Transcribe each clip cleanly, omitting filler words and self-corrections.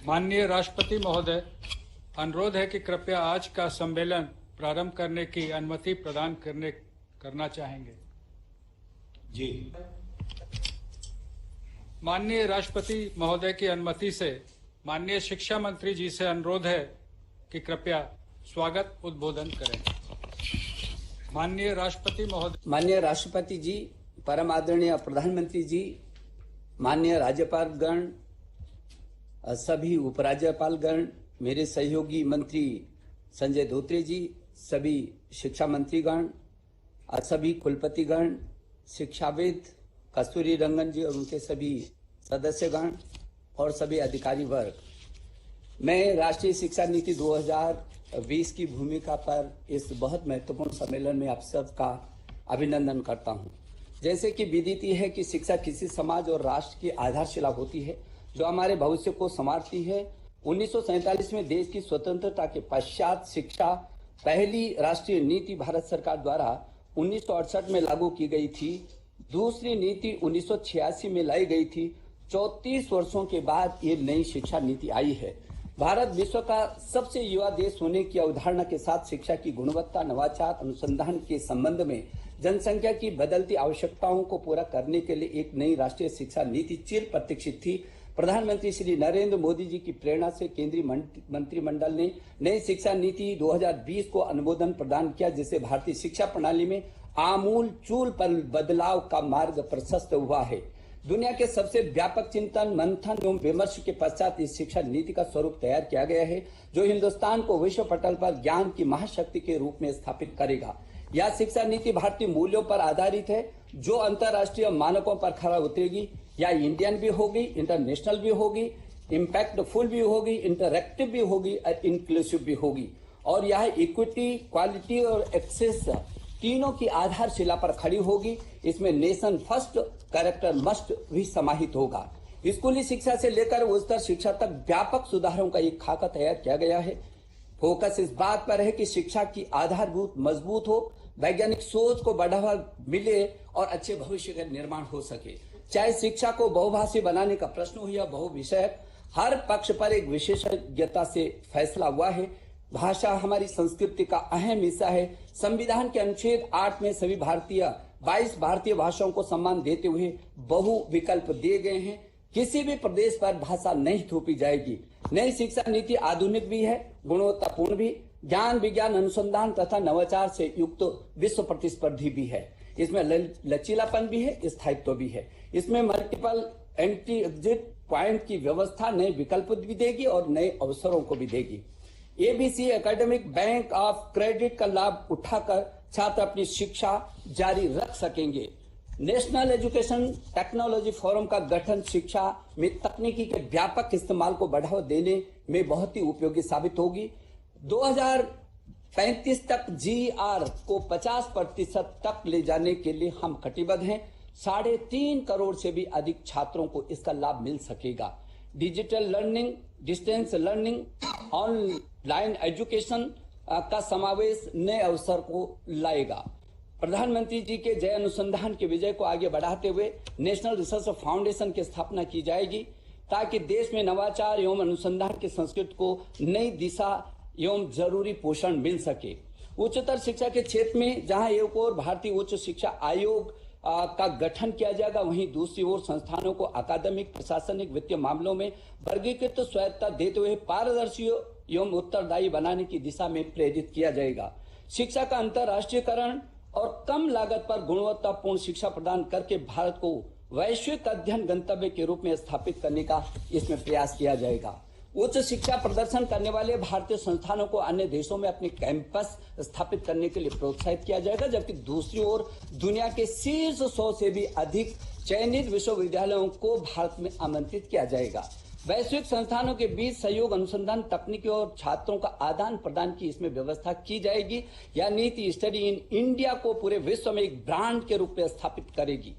माननीय राष्ट्रपति महोदय, अनुरोध है कि कृपया आज का सम्मेलन प्रारंभ करने की अनुमति प्रदान करना चाहेंगे। जी। माननीय राष्ट्रपति महोदय की अनुमति से माननीय शिक्षा मंत्री जी से अनुरोध है कि कृपया स्वागत उद्बोधन करें। माननीय राष्ट्रपति महोदय। माननीय राष्ट्रपति जी, परम आदरणीय प्रधानमंत्री जी, माननीय राज्यपालगण, सभी उपराज्यपालगण, मेरे सहयोगी मंत्री संजय धोत्रे जी, सभी शिक्षा मंत्रीगण, सभी कुलपतिगण, शिक्षाविद कस्तूरी रंगन जी और उनके सभी सदस्यगण और सभी अधिकारी वर्ग, मैं राष्ट्रीय शिक्षा नीति 2020 की भूमिका पर इस बहुत महत्वपूर्ण सम्मेलन में आप सबका अभिनंदन करता हूं। जैसे कि विदित है कि शिक्षा किसी समाज और राष्ट्र की आधारशिला होती है जो हमारे भविष्य को संवारती है। 1947 में देश की स्वतंत्रता के पश्चात शिक्षा पहली राष्ट्रीय नीति भारत सरकार द्वारा 1968 में लागू की गई थी। दूसरी नीति 1986 में लाई गई थी। 34 वर्षों के बाद ये नई शिक्षा नीति आई है। भारत विश्व का सबसे युवा देश होने की अवधारणा के साथ शिक्षा की गुणवत्ता, नवाचार, अनुसंधान के संबंध में जनसंख्या की बदलती आवश्यकताओं को पूरा करने के लिए एक नई राष्ट्रीय शिक्षा नीति चिर प्रतीक्षित थी। प्रधानमंत्री श्री नरेंद्र मोदी जी की प्रेरणा से केंद्रीय मंत्रिमंडल ने नई शिक्षा नीति 2020 को अनुमोदन प्रदान किया, जिससे भारतीय शिक्षा प्रणाली में आमूल चूल पर बदलाव का मार्ग प्रशस्त हुआ है। दुनिया के सबसे व्यापक चिंतन, मंथन एवं विमर्श के पश्चात इस शिक्षा नीति का स्वरूप तैयार किया गया है, जो हिंदुस्तान को विश्व पटल पर ज्ञान की महाशक्ति के रूप में स्थापित करेगा। यह शिक्षा नीति भारतीय मूल्यों पर आधारित है, जो अंतर्राष्ट्रीय मानकों पर खरा उतरेगी। या इंडियन भी होगी, इंटरनेशनल भी होगी, इम्पैक्टफुल भी होगी, इंटरैक्टिव भी होगी और इंक्लूसिव भी होगी। और यह इक्विटी, क्वालिटी और एक्सेस तीनों की आधारशिला पर खड़ी होगी। इसमें नेशन फर्स्ट, कैरेक्टर मस्ट भी समाहित होगा। स्कूली शिक्षा से लेकर उच्चतर शिक्षा तक व्यापक सुधारों का एक खाका तैयार किया गया है। फोकस इस बात पर है कि शिक्षा की आधारभूत मजबूत हो, वैज्ञानिक सोच को बढ़ावा मिले और अच्छे भविष्य का निर्माण हो सके। चाहे शिक्षा को बहुभाषी बनाने का प्रश्न हो या बहुविषयक, हर पक्ष पर एक विशेषज्ञता से फैसला हुआ है। भाषा हमारी संस्कृति का अहम हिस्सा है। संविधान के अनुच्छेद 8 में सभी 22 भारतीय भाषाओं को सम्मान देते हुए बहु विकल्प दिए गए हैं। किसी भी प्रदेश पर भाषा नहीं थोपी जाएगी। नई शिक्षा नीति आधुनिक भी है, गुणवत्तापूर्ण भी, ज्ञान, विज्ञान, अनुसंधान तथा नवाचार से युक्त विश्व प्रतिस्पर्धी भी है। इसमें लचीलापन भी है, स्थायित्व भी है। इसमें मल्टीपल एंट्री एग्जिट पॉइंट की व्यवस्था नए विकल्प भी देगी और नए अवसरों को भी देगी। ABC academic bank of credit का लाभ उठाकर छात्र अपनी शिक्षा जारी रख सकेंगे। नेशनल एजुकेशन टेक्नोलॉजी फोरम का गठन शिक्षा में तकनीकी के व्यापक इस्तेमाल को बढ़ावा देने में बहुत ही उपयोगी साबित होगी। 2035 तक जीआर को 50% तक ले जाने के लिए हम कटिबद्ध हैं। 3.5 करोड़ से भी अधिक छात्रों को इसका लाभ मिल सकेगा। Digital learning, distance learning, online education का समावेश नए अवसर को लाएगा। प्रधानमंत्री जी के जय अनुसंधान के विजय को आगे बढ़ाते हुए नेशनल रिसर्च फाउंडेशन की स्थापना की जाएगी, ताकि देश में नवाचार एवं अनुसंधान की संस्कृति को नई दिशा एवं जरूरी पोषण मिल सके। उच्चतर शिक्षा के क्षेत्र में जहां एक ओर भारतीय उच्च शिक्षा आयोग का गठन किया जाएगा, वहीं दूसरी ओर संस्थानों को अकादमिक, प्रशासनिक, वित्तीय मामलों में वर्गीकृत स्वायत्तता देते हुए पारदर्शी एवं उत्तरदायी बनाने की दिशा में प्रेरित किया जाएगा। शिक्षा का अंतर्राष्ट्रीयकरण और कम लागत पर गुणवत्तापूर्ण शिक्षा प्रदान करके भारत को वैश्विक अध्ययन गंतव्य के रूप में स्थापित करने का इसमें प्रयास किया जाएगा। उच्च शिक्षा प्रदर्शन करने वाले भारतीय संस्थानों को अन्य देशों में अपने कैंपस स्थापित करने के लिए प्रोत्साहित किया जाएगा, जबकि दूसरी ओर दुनिया के शीर्ष 100 से भी अधिक चयनित विश्वविद्यालयों को भारत में आमंत्रित किया जाएगा। वैश्विक संस्थानों के बीच सहयोग, अनुसंधान, तकनीकी और छात्रों का आदान प्रदान की इसमें व्यवस्था की जाएगी। यह नीति स्टडी इन इंडिया को पूरे विश्व में एक ब्रांड के रूप में स्थापित करेगी।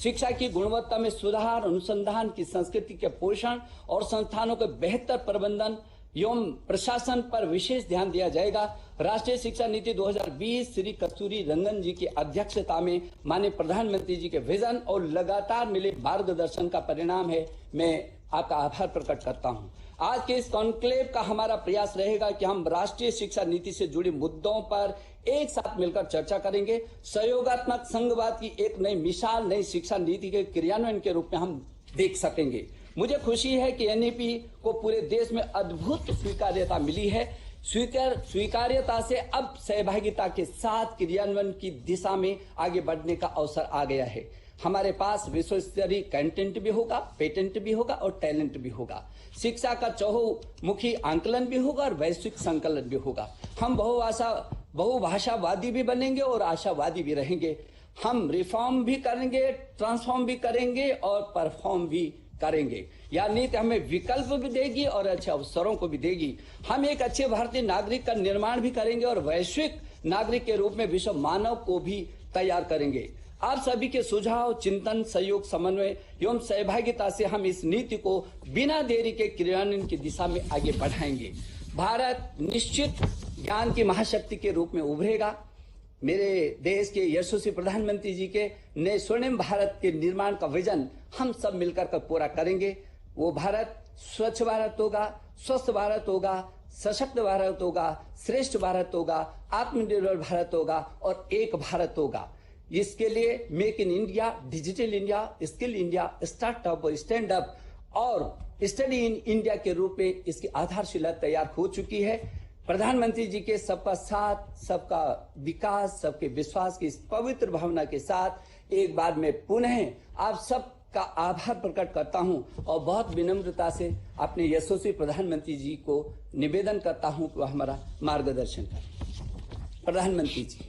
शिक्षा की गुणवत्ता में सुधार, अनुसंधान की संस्कृति के पोषण और संस्थानों के बेहतर प्रबंधन एवं प्रशासन पर विशेष ध्यान दिया जाएगा। राष्ट्रीय शिक्षा नीति 2020 श्री कस्तूरी रंगन जी की अध्यक्षता में माननीय प्रधानमंत्री जी के विजन और लगातार मिले मार्गदर्शन का परिणाम है। मैं आपका आभार प्रकट करता हूं। आज के इस कॉन्क्लेव का हमारा प्रयास रहेगा कि हम राष्ट्रीय शिक्षा नीति से जुड़े मुद्दों पर एक साथ मिलकर चर्चा करेंगे। सहयोगात्मक संघवाद की एक नई मिसाल नई शिक्षा नीति के क्रियान्वयन के रूप में हम देख सकेंगे। मुझे खुशी है कि एनईपी को पूरे देश में अद्भुत स्वीकार्यता मिली है। स्वीकार्यता से अब सहभागिता के साथ क्रियान्वयन की दिशा में आगे बढ़ने का अवसर आ गया है। हमारे पास विश्व स्तरीय कंटेंट भी होगा, पेटेंट भी होगा और टैलेंट भी होगा। शिक्षा का चहुमुखी आंकलन भी होगा और वैश्विक संकलन भी होगा। हम बहुभाषावादी भी बनेंगे और आशावादी भी रहेंगे। हम रिफॉर्म भी करेंगे, ट्रांसफॉर्म भी करेंगे और परफॉर्म भी करेंगे। यह नीति हमें विकल्प भी देगी और अच्छे अवसरों को भी देगी। हम एक अच्छे भारतीय नागरिक का निर्माण भी करेंगे और वैश्विक नागरिक के रूप में विश्व मानव को भी तैयार करेंगे। आप सभी के सुझाव, चिंतन, सहयोग, समन्वय एवं सहभागिता से हम इस नीति को बिना देरी के क्रियान्वयन की दिशा में आगे बढ़ाएंगे। भारत निश्चित ज्ञान की महाशक्ति के रूप में उभरेगा। मेरे देश के यशस्वी प्रधानमंत्री जी के नए स्वर्णिम भारत के निर्माण का विजन हम सब मिलकर कर पूरा करेंगे। वो भारत स्वच्छ भारत होगा, स्वस्थ भारत होगा, सशक्त भारत होगा, श्रेष्ठ भारत होगा, आत्मनिर्भर भारत होगा और एक भारत होगा। इसके लिए make in India, digital India, skill India, startup और स्टैंड अप और स्टडी इन इंडिया के रूप में इसकी आधारशिला तैयार हो चुकी है। प्रधानमंत्री जी के सबका साथ, सबका विकास, सबके विश्वास की इस पवित्र भावना के साथ एक बार मैं पुनः आप सबका आभार प्रकट करता हूं और बहुत विनम्रता से अपने यशस्वी प्रधानमंत्री जी को निवेदन करता हूं कि वह हमारा मार्गदर्शन करें। प्रधानमंत्री जी।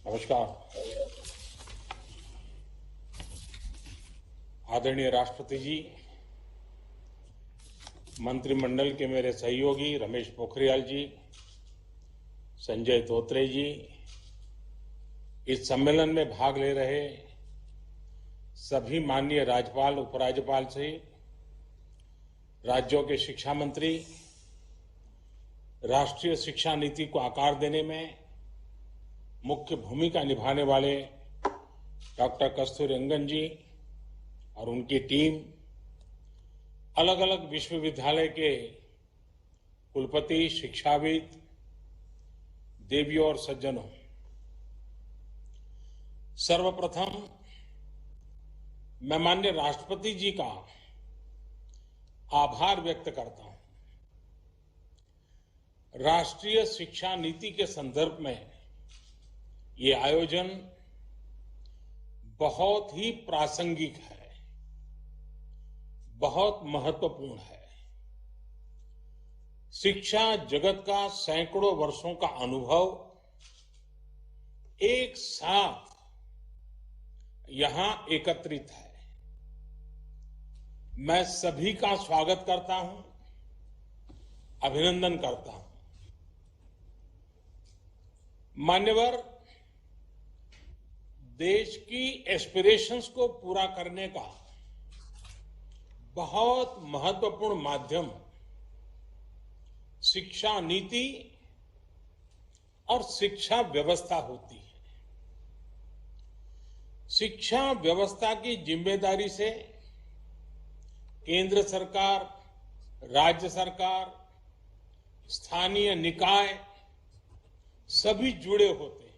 नमस्कार। आदरणीय राष्ट्रपति जी, मंत्रिमंडल के मेरे सहयोगी रमेश पोखरियाल जी, संजय धोत्रे जी, इस सम्मेलन में भाग ले रहे सभी माननीय राज्यपाल, उपराज्यपाल से राज्यों के शिक्षा मंत्री, राष्ट्रीय शिक्षा नीति को आकार देने में मुख्य भूमिका निभाने वाले डॉक्टर कस्तूरी रंगन जी और उनकी टीम, अलग अलग विश्वविद्यालय के कुलपति, शिक्षाविद, देवियों और सज्जनों, सर्वप्रथम मैं माननीय राष्ट्रपति जी का आभार व्यक्त करता हूं। राष्ट्रीय शिक्षा नीति के संदर्भ में ये आयोजन बहुत ही प्रासंगिक है, बहुत महत्वपूर्ण है। शिक्षा जगत का सैकड़ों वर्षों का अनुभव एक साथ यहां एकत्रित है। मैं सभी का स्वागत करता हूं, अभिनंदन करता हूं। मान्यवर, देश की एस्पिरेशंस को पूरा करने का बहुत महत्वपूर्ण माध्यम शिक्षा नीति और शिक्षा व्यवस्था होती है। शिक्षा व्यवस्था की जिम्मेदारी से केंद्र सरकार, राज्य सरकार, स्थानीय निकाय सभी जुड़े होते हैं।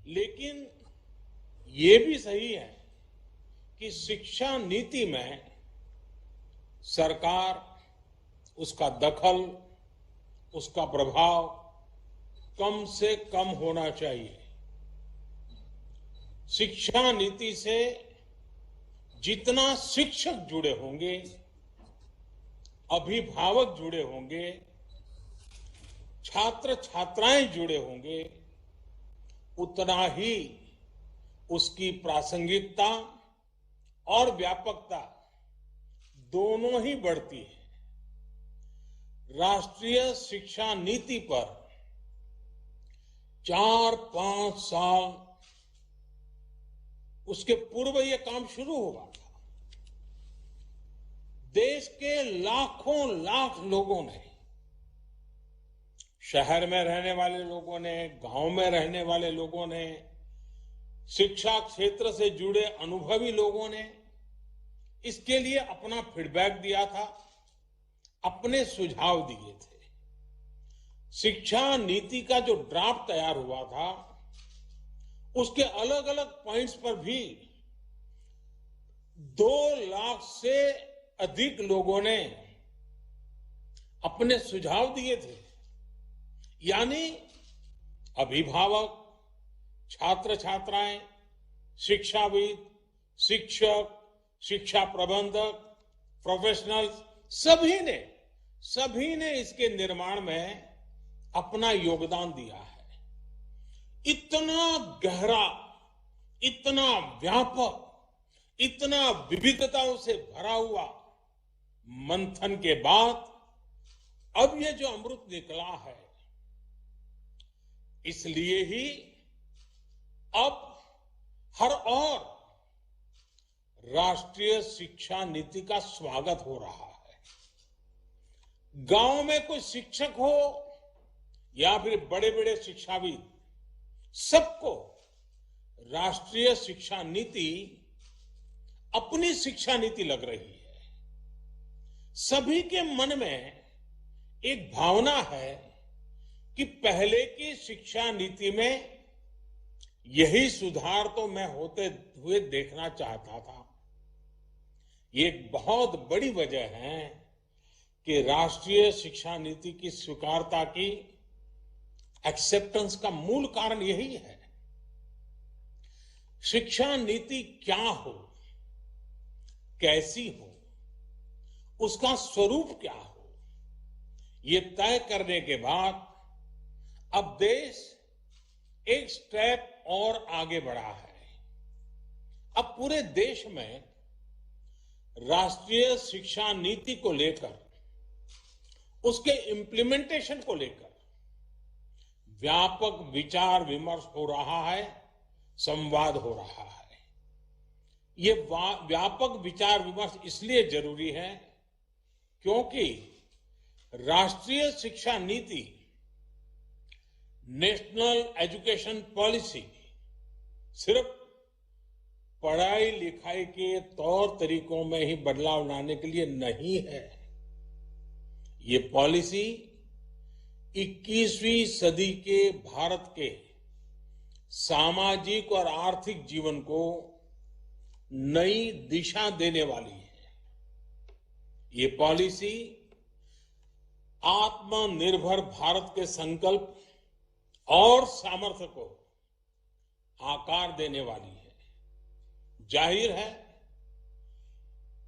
लेकिन ये भी सही है कि शिक्षा नीति में सरकार, उसका दखल, उसका प्रभाव कम से कम होना चाहिए। शिक्षा नीति से जितना शिक्षक जुड़े होंगे, अभिभावक जुड़े होंगे, छात्र छात्राएं जुड़े होंगे, उतना ही उसकी प्रासंगिकता और व्यापकता दोनों ही बढ़ती है। राष्ट्रीय शिक्षा नीति पर 4-5 साल उसके पूर्व ये काम शुरू हुआ था। देश के लाखों लाख लोगों ने, शहर में रहने वाले लोगों ने, गांव में रहने वाले लोगों ने, शिक्षा क्षेत्र से जुड़े अनुभवी लोगों ने इसके लिए अपना फीडबैक दिया था, अपने सुझाव दिए थे। शिक्षा नीति का जो ड्राफ्ट तैयार हुआ था, उसके अलग अलग पॉइंट्स पर भी 2 लाख से अधिक लोगों ने अपने सुझाव दिए थे। यानी अभिभावक, छात्र छात्राएं, शिक्षाविद, शिक्षक, शिक्षा प्रबंधक, प्रोफेशनल्स, सभी ने इसके निर्माण में अपना योगदान दिया है। इतना गहरा, इतना व्यापक, इतना विविधताओं से भरा हुआ मंथन के बाद अब ये जो अमृत निकला है, इसलिए ही अब हर और राष्ट्रीय शिक्षा नीति का स्वागत हो रहा है। गांव में कोई शिक्षक हो या फिर बड़े बड़े शिक्षाविद, सबको राष्ट्रीय शिक्षा नीति अपनी शिक्षा नीति लग रही है। सभी के मन में एक भावना है कि पहले की शिक्षा नीति में यही सुधार तो मैं होते हुए देखना चाहता था। ये एक बहुत बड़ी वजह है कि राष्ट्रीय शिक्षा नीति की स्वीकारता की, एक्सेप्टेंस का मूल कारण यही है। शिक्षा नीति क्या हो, कैसी हो, उसका स्वरूप क्या हो, ये तय करने के बाद अब देश एक स्टेप और आगे बढ़ा है। अब पूरे देश में राष्ट्रीय शिक्षा नीति को लेकर, उसके इम्प्लीमेंटेशन को लेकर व्यापक विचार विमर्श हो रहा है, संवाद हो रहा है। ये व्यापक विचार विमर्श इसलिए जरूरी है क्योंकि राष्ट्रीय शिक्षा नीति, नेशनल एजुकेशन पॉलिसी, सिर्फ पढ़ाई लिखाई के तौर तरीकों में ही बदलाव लाने के लिए नहीं है। ये पॉलिसी 21वीं सदी के भारत के सामाजिक और आर्थिक जीवन को नई दिशा देने वाली है। ये पॉलिसी आत्मनिर्भर भारत के संकल्प और सामर्थ्य को आकार देने वाली है। जाहिर है,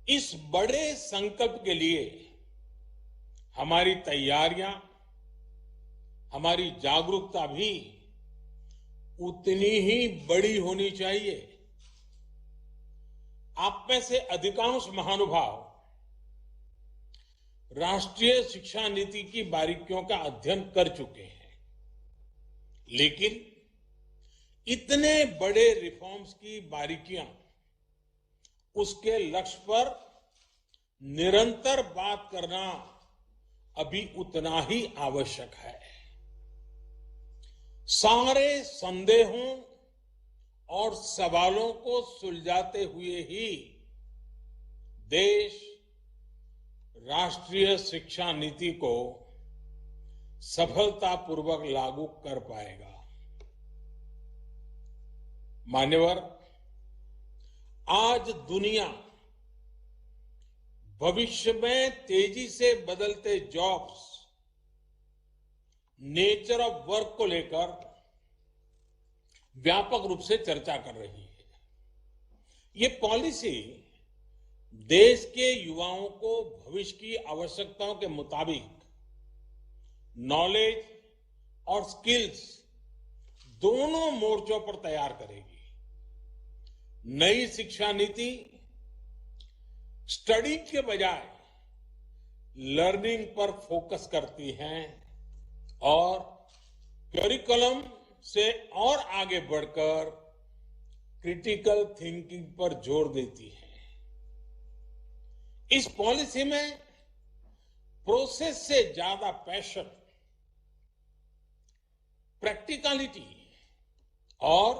इस बड़े संकल्प के लिए हमारी तैयारियां, हमारी जागरूकता भी उतनी ही बड़ी होनी चाहिए। आप में से अधिकांश महानुभाव राष्ट्रीय शिक्षा नीति की बारीकियों का अध्ययन कर चुके हैं, लेकिन इतने बड़े रिफॉर्म्स की बारीकियां, उसके लक्ष्य पर निरंतर बात करना अभी उतना ही आवश्यक है। सारे संदेहों और सवालों को सुलझाते हुए ही देश राष्ट्रीय शिक्षा नीति को सफलतापूर्वक लागू कर पाएगा। मान्यवर, आज दुनिया भविष्य में तेजी से बदलते जॉब्स, नेचर ऑफ वर्क को लेकर व्यापक रूप से चर्चा कर रही है। ये पॉलिसी देश के युवाओं को भविष्य की आवश्यकताओं के मुताबिक नॉलेज और स्किल्स दोनों मोर्चों पर तैयार करेगी। नई शिक्षा नीति स्टडी के बजाय लर्निंग पर फोकस करती है और करिकुलम से और आगे बढ़कर क्रिटिकल थिंकिंग पर जोर देती है। इस पॉलिसी में प्रोसेस से ज्यादा पैशन, प्रैक्टिकलिटी और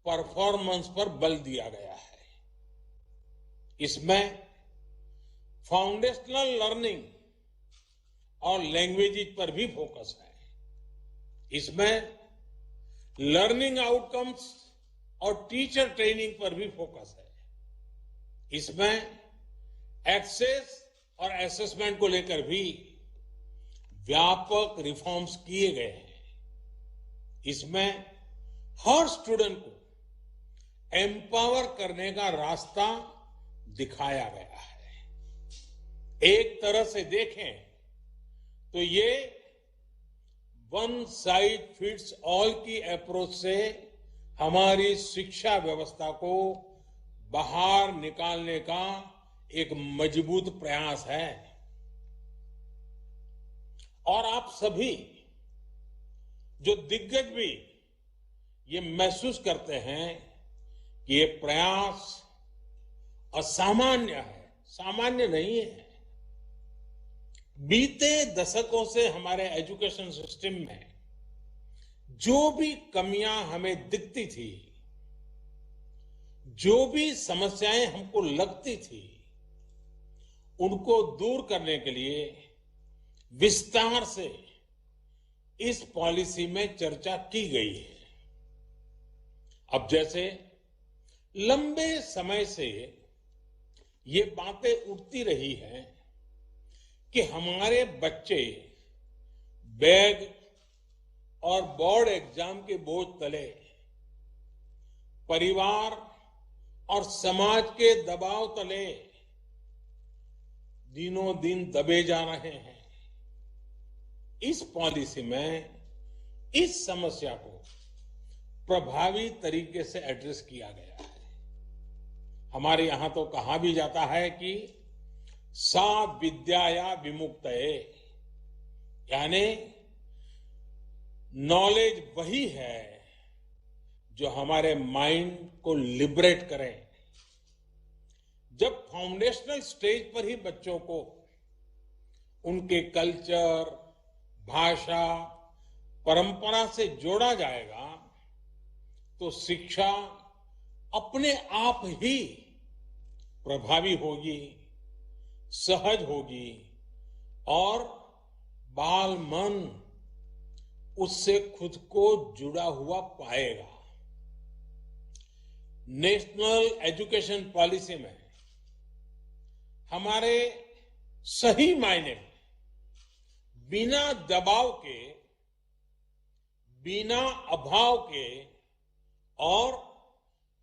परफॉर्मेंस पर बल दिया गया है। इसमें फाउंडेशनल लर्निंग और लैंग्वेजेज पर भी फोकस है। इसमें लर्निंग आउटकम्स और टीचर ट्रेनिंग पर भी फोकस है। इसमें एक्सेस और असेसमेंट को लेकर भी व्यापक रिफॉर्म्स किए गए हैं। इसमें हर स्टूडेंट को एम्पावर करने का रास्ता दिखाया गया है। एक तरह से देखें तो ये वन साइज फिट्स ऑल की अप्रोच से हमारी शिक्षा व्यवस्था को बाहर निकालने का एक मजबूत प्रयास है। और आप सभी जो दिग्गज भी ये महसूस करते हैं कि ये प्रयास असामान्य है, सामान्य नहीं है। बीते दशकों से हमारे एजुकेशन सिस्टम में जो भी कमियां हमें दिखती थी, जो भी समस्याएं हमको लगती थी, उनको दूर करने के लिए विस्तार से इस पॉलिसी में चर्चा की गई है। अब जैसे लंबे समय से ये बातें उठती रही हैं कि हमारे बच्चे बैग और बोर्ड एग्जाम के बोझ तले, परिवार और समाज के दबाव तले दिनों दिन दबे जा रहे हैं। इस पॉलिसी में इस समस्या को प्रभावी तरीके से एड्रेस किया गया है। हमारे यहां तो कहा भी जाता है कि सा विद्याया विमुक्तये, यानी नॉलेज वही है जो हमारे माइंड को लिबरेट करे। जब फाउंडेशनल स्टेज पर ही बच्चों को उनके कल्चर, भाषा, परंपरा से जोड़ा जाएगा तो शिक्षा अपने आप ही प्रभावी होगी, सहज होगी और बाल मन उससे खुद को जुड़ा हुआ पाएगा। नेशनल एजुकेशन पॉलिसी में हमारे सही मायने में बिना दबाव के, बिना अभाव के और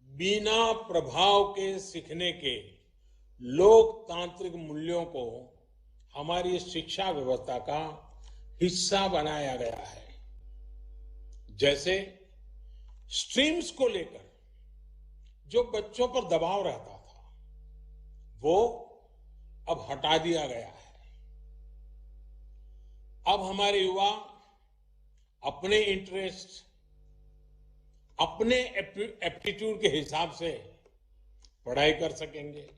बिना प्रभाव के सीखने के लोकतांत्रिक मूल्यों को हमारी शिक्षा व्यवस्था का हिस्सा बनाया गया है। जैसे स्ट्रीम्स को लेकर जो बच्चों पर दबाव रहता था, वो अब हटा दिया गया है। अब हमारे युवा अपने इंटरेस्ट, अपने एप्टीट्यूड के हिसाब से पढ़ाई कर सकेंगे।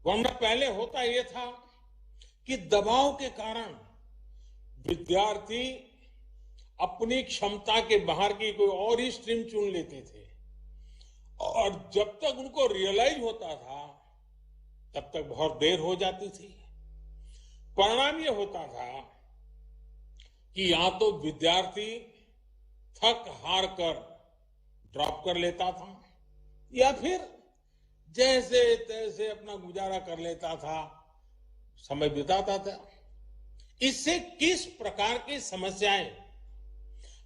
वरना पहले होता यह था कि दबाव के कारण विद्यार्थी अपनी क्षमता के बाहर की कोई और ही स्ट्रीम चुन लेते थे और जब तक उनको रियलाइज होता था तब तक बहुत देर हो जाती थी। परिणाम यह होता था कि या तो विद्यार्थी थक हार कर ड्रॉप कर लेता था या फिर जैसे तैसे अपना गुजारा कर लेता था, समय बिताता था। इससे किस प्रकार की समस्याएं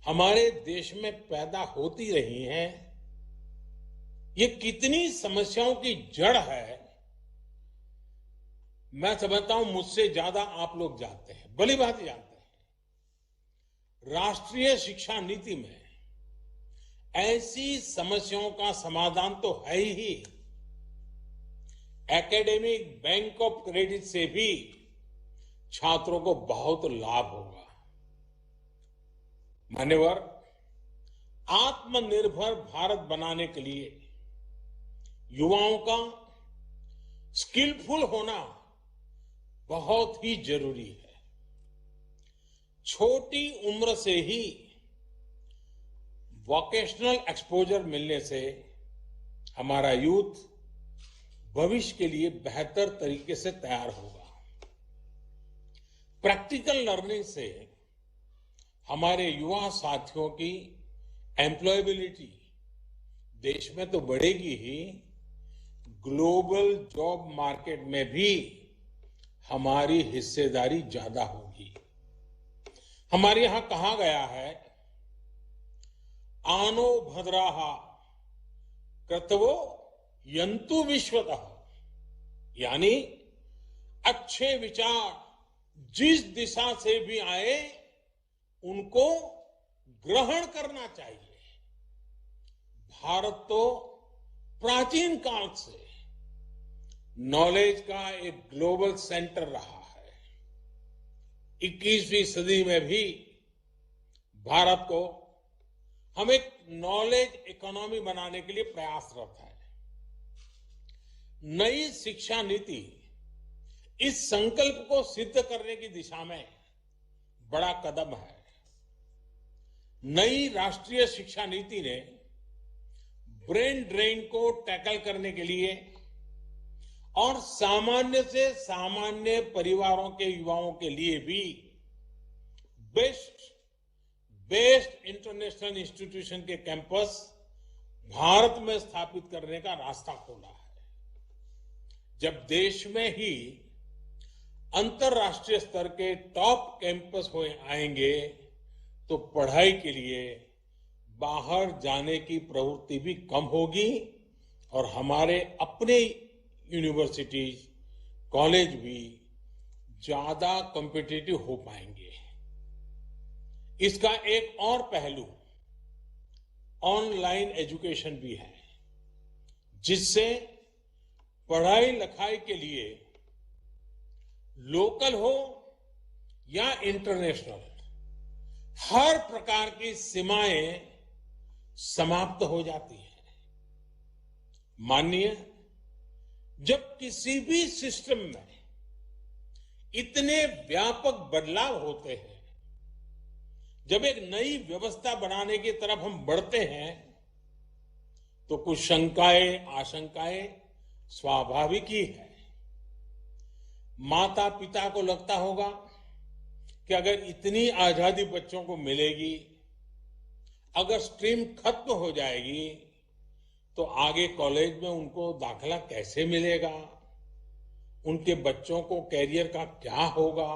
हमारे देश में पैदा होती रही हैं, ये कितनी समस्याओं की जड़ है, मैं समझता हूं मुझसे ज्यादा आप लोग जानते हैं, भली बात जानते हैं। राष्ट्रीय शिक्षा नीति में ऐसी समस्याओं का समाधान तो है ही। एकेडमिक बैंक ऑफ क्रेडिट से भी छात्रों को बहुत लाभ होगा। मान्यवर, आत्मनिर्भर भारत बनाने के लिए युवाओं का स्किलफुल होना बहुत ही जरूरी है। छोटी उम्र से ही वोकेशनल एक्सपोजर मिलने से हमारा यूथ भविष्य के लिए बेहतर तरीके से तैयार होगा। प्रैक्टिकल लर्निंग से हमारे युवा साथियों की एम्प्लॉयबिलिटी देश में तो बढ़ेगी ही, ग्लोबल जॉब मार्केट में भी हमारी हिस्सेदारी ज्यादा होगी। हमारे यहां कहा गया है, आनो भद्राः क्रतवो यंतु विश्वतः, यानी अच्छे विचार जिस दिशा से भी आए उनको ग्रहण करना चाहिए। भारत तो प्राचीन काल से नॉलेज का एक ग्लोबल सेंटर रहा है। 21वीं सदी में भी भारत को हम एक नॉलेज इकोनॉमी बनाने के लिए प्रयासरत है। नई शिक्षा नीति इस संकल्प को सिद्ध करने की दिशा में बड़ा कदम है। नई राष्ट्रीय शिक्षा नीति ने ब्रेन ड्रेन को टैकल करने के लिए और सामान्य से सामान्य परिवारों के युवाओं के लिए भी बेस्ट इंटरनेशनल इंस्टीट्यूशन के कैंपस भारत में स्थापित करने का रास्ता खोला है। जब देश में ही अंतर्राष्ट्रीय स्तर के टॉप कैंपस आएंगे तो पढ़ाई के लिए बाहर जाने की प्रवृत्ति भी कम होगी और हमारे अपने यूनिवर्सिटीज, कॉलेज भी ज्यादा कॉम्पिटिटिव हो पाएंगे। इसका एक और पहलू ऑनलाइन एजुकेशन भी है, जिससे पढ़ाई लिखाई के लिए लोकल हो या इंटरनेशनल हर प्रकार की सीमाएं समाप्त हो जाती है। मानिए, जब किसी भी सिस्टम में इतने व्यापक बदलाव होते हैं, जब एक नई व्यवस्था बनाने की तरफ हम बढ़ते हैं, तो कुछ शंकाएं, आशंकाएं स्वाभाविक ही है। माता पिता को लगता होगा कि अगर इतनी आजादी बच्चों को मिलेगी, अगर स्ट्रीम खत्म हो जाएगी, तो आगे कॉलेज में उनको दाखिला कैसे मिलेगा, उनके बच्चों को कैरियर का क्या होगा।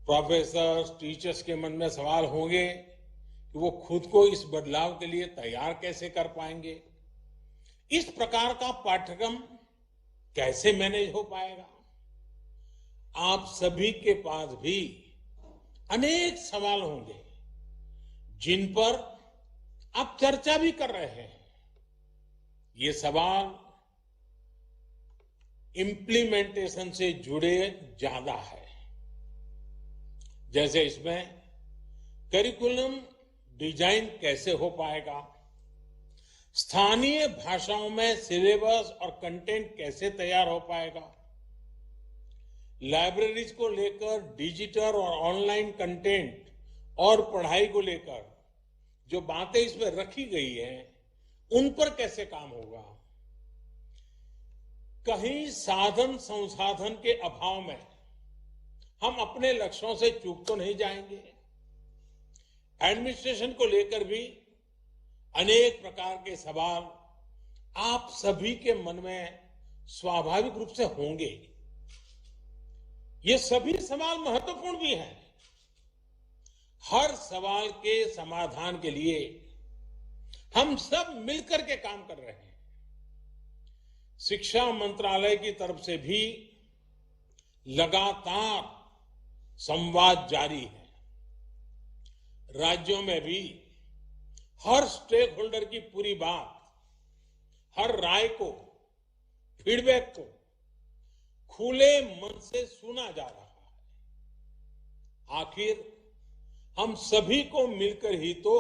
प्रोफेसर, टीचर्स के मन में सवाल होंगे कि वो खुद को इस बदलाव के लिए तैयार कैसे कर पाएंगे। इस प्रकार का पाठ्यक्रम कैसे मैनेज हो पाएगा। आप सभी के पास भी अनेक सवाल होंगे जिन पर आप चर्चा भी कर रहे हैं। ये सवाल इंप्लीमेंटेशन से जुड़े ज्यादा है, जैसे इसमें करिकुलम डिजाइन कैसे हो पाएगा, स्थानीय भाषाओं में सिलेबस और कंटेंट कैसे तैयार हो पाएगा, लाइब्रेरीज को लेकर डिजिटल और ऑनलाइन कंटेंट और पढ़ाई को लेकर जो बातें इसमें रखी गई हैं, उन पर कैसे काम होगा। कहीं साधन संसाधन के अभाव में हम अपने लक्ष्यों से चूक तो नहीं जाएंगे। एडमिनिस्ट्रेशन को लेकर भी अनेक प्रकार के सवाल आप सभी के मन में स्वाभाविक रूप से होंगे। ये सभी सवाल महत्वपूर्ण भी हैं। हर सवाल के समाधान के लिए हम सब मिलकर के काम कर रहे हैं। शिक्षा मंत्रालय की तरफ से भी लगातार संवाद जारी है। राज्यों में भी हर स्टेक होल्डर की पूरी बात, हर राय को, फीडबैक को खुले मन से सुना जा रहा है। आखिर हम सभी को मिलकर ही तो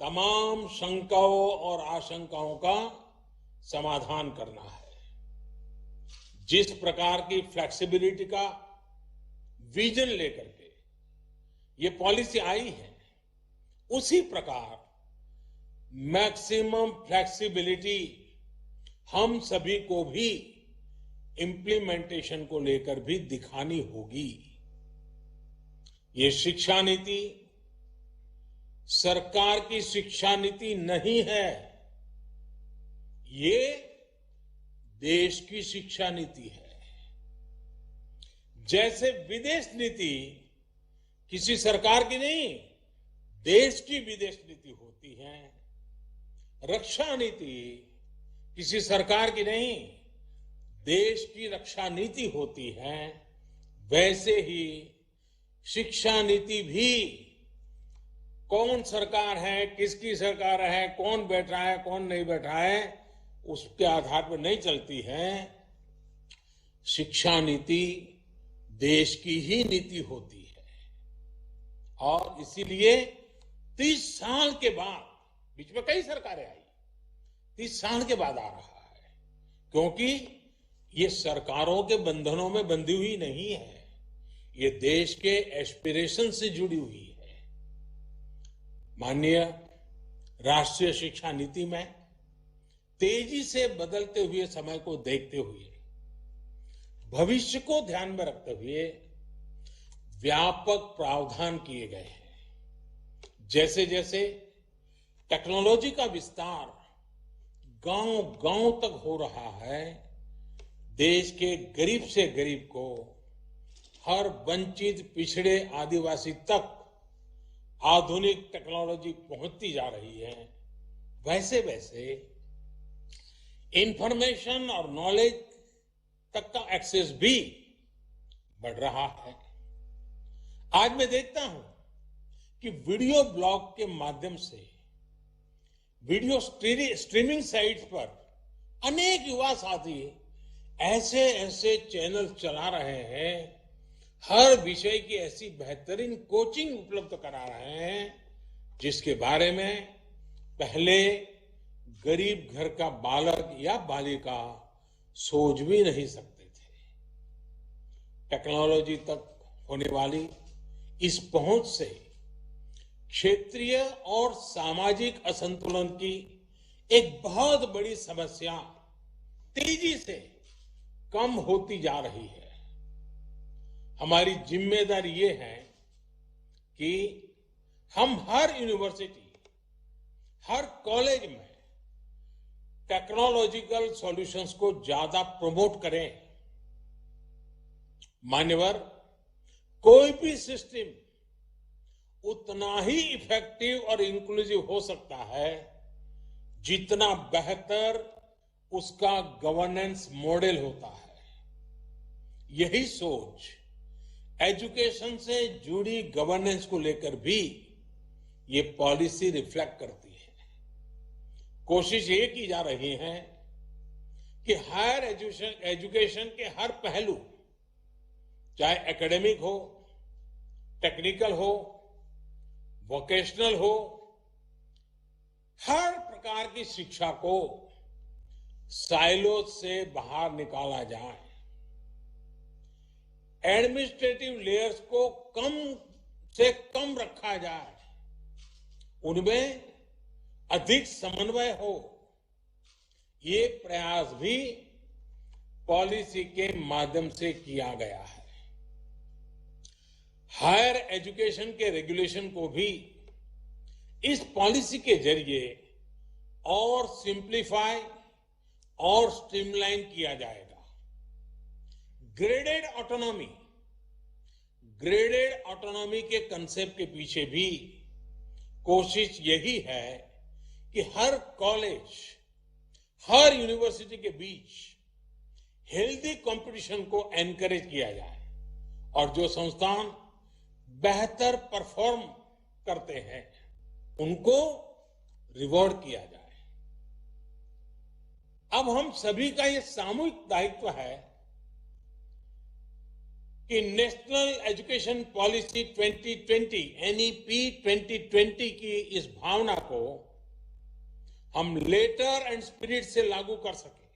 तमाम शंकाओं और आशंकाओं का समाधान करना है। जिस प्रकार की फ्लेक्सिबिलिटी का विजन लेकर के ये पॉलिसी आई है, उसी प्रकार मैक्सिमम फ्लेक्सिबिलिटी हम सभी को भी इम्प्लीमेंटेशन को लेकर भी दिखानी होगी। ये शिक्षा नीति सरकार की शिक्षा नीति नहीं है, ये देश की शिक्षा नीति है। जैसे विदेश नीति किसी सरकार की नहीं, देश की विदेश नीति होती है, रक्षा नीति किसी सरकार की नहीं, देश की रक्षा नीति होती है। वैसे ही शिक्षा नीति भी कौन सरकार है, किसकी सरकार है, कौन बैठा है, कौन नहीं बैठा है, उसके आधार पर नहीं चलती है। शिक्षा नीति देश की ही नीति होती है और इसीलिए 30 साल के बाद, बीच में कई सरकारें आई, 30 साल के बाद आ रहा है, क्योंकि ये सरकारों के बंधनों में बंधी हुई नहीं है, ये देश के एस्पिरेशन से जुड़ी हुई है। माननीय राष्ट्रीय शिक्षा नीति में तेजी से बदलते हुए समय को देखते हुए, भविष्य को ध्यान में रखते हुए व्यापक प्रावधान किए गए हैं। जैसे जैसे टेक्नोलॉजी का विस्तार गांव-गांव तक हो रहा है, देश के गरीब से गरीब को, हर वंचित पिछड़े आदिवासी तक आधुनिक टेक्नोलॉजी पहुंचती जा रही है। वैसे वैसे इंफॉर्मेशन और नॉलेज तक का एक्सेस भी बढ़ रहा है। आज मैं देखता हूं कि वीडियो ब्लॉग के माध्यम से, वीडियो स्ट्रीमिंग साइट्स पर अनेक युवा साथी ऐसे ऐसे चैनल चला रहे हैं, हर विषय की ऐसी बेहतरीन कोचिंग उपलब्ध करा रहे हैं जिसके बारे में पहले गरीब घर का बालक या बालिका सोच भी नहीं सकते थे। टेक्नोलॉजी तक होने वाली इस पहुंच से क्षेत्रीय और सामाजिक असंतुलन की एक बहुत बड़ी समस्या तेजी से कम होती जा रही है। हमारी जिम्मेदारी ये है कि हम हर यूनिवर्सिटी, हर कॉलेज में टेक्नोलॉजिकल सॉल्यूशंस को ज्यादा प्रमोट करें। मान्यवर, कोई भी सिस्टम उतना ही इफेक्टिव और इंक्लूसिव हो सकता है जितना बेहतर उसका गवर्नेंस मॉडल होता है। यही सोच एजुकेशन से जुड़ी गवर्नेंस को लेकर भी ये पॉलिसी रिफ्लेक्ट करती है। कोशिश ये की जा रही है कि हायर एजुकेशन के हर पहलू, चाहे एकेडमिक हो, टेक्निकल हो, वोकेशनल हो, हर प्रकार की शिक्षा को साइलो से बाहर निकाला जाए। एडमिनिस्ट्रेटिव लेयर्स को कम से कम रखा जाए, उनमें अधिक समन्वय हो। ये प्रयास भी पॉलिसी के माध्यम से किया गया है। हायर एजुकेशन के रेगुलेशन को भी इस पॉलिसी के जरिए और सिंप्लीफाई और स्ट्रीमलाइन किया जाएगा। ग्रेडेड ऑटोनॉमी के कंसेप्ट के पीछे भी कोशिश यही है कि हर कॉलेज, हर यूनिवर्सिटी के बीच हेल्दी कंपटीशन को एनकरेज किया जाए और जो संस्थान बेहतर परफॉर्म करते हैं उनको रिवॉर्ड किया जाए। अब हम सभी का ये सामूहिक दायित्व है कि नेशनल एजुकेशन पॉलिसी 2020 NEP 2020 की इस भावना को हम लेटर एंड स्पिरिट से लागू कर सके।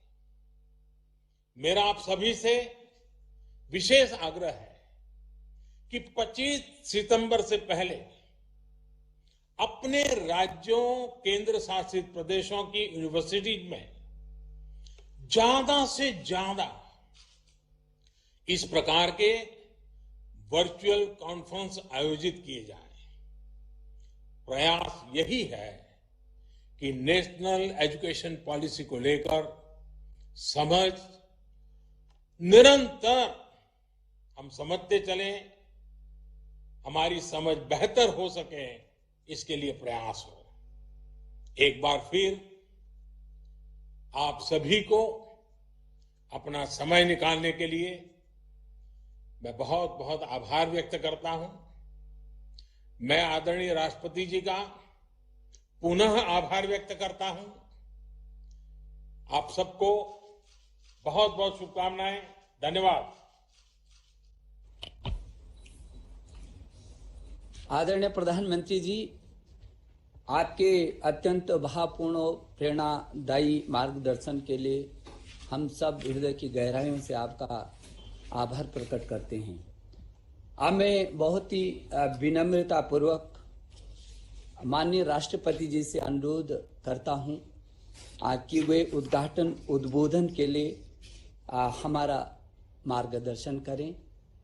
मेरा आप सभी से विशेष आग्रह है कि 25 सितंबर से पहले अपने राज्यों, केंद्र शासित प्रदेशों की यूनिवर्सिटीज में ज्यादा से ज्यादा इस प्रकार के वर्चुअल कॉन्फ्रेंस आयोजित किए जाएं। प्रयास यही है कि नेशनल एजुकेशन पॉलिसी को लेकर समझ निरंतर हम समझते चलें, हमारी समझ बेहतर हो सके, इसके लिए प्रयास हो। एक बार फिर आप सभी को अपना समय निकालने के लिए मैं बहुत बहुत आभार व्यक्त करता हूं। मैं आदरणीय राष्ट्रपति जी का पुनः आभार व्यक्त करता हूं। आप सबको बहुत बहुत शुभकामनाएं। धन्यवाद। आदरणीय प्रधानमंत्री जी, आपके अत्यंत भावपूर्ण और प्रेरणादायी मार्गदर्शन के लिए हम सब हृदय की गहराइयों से आपका आभार प्रकट करते हैं। अब मैं बहुत ही विनम्रता पूर्वक माननीय राष्ट्रपति जी से अनुरोध करता हूं कि वे उद्बोधन के लिए हमारा मार्गदर्शन करें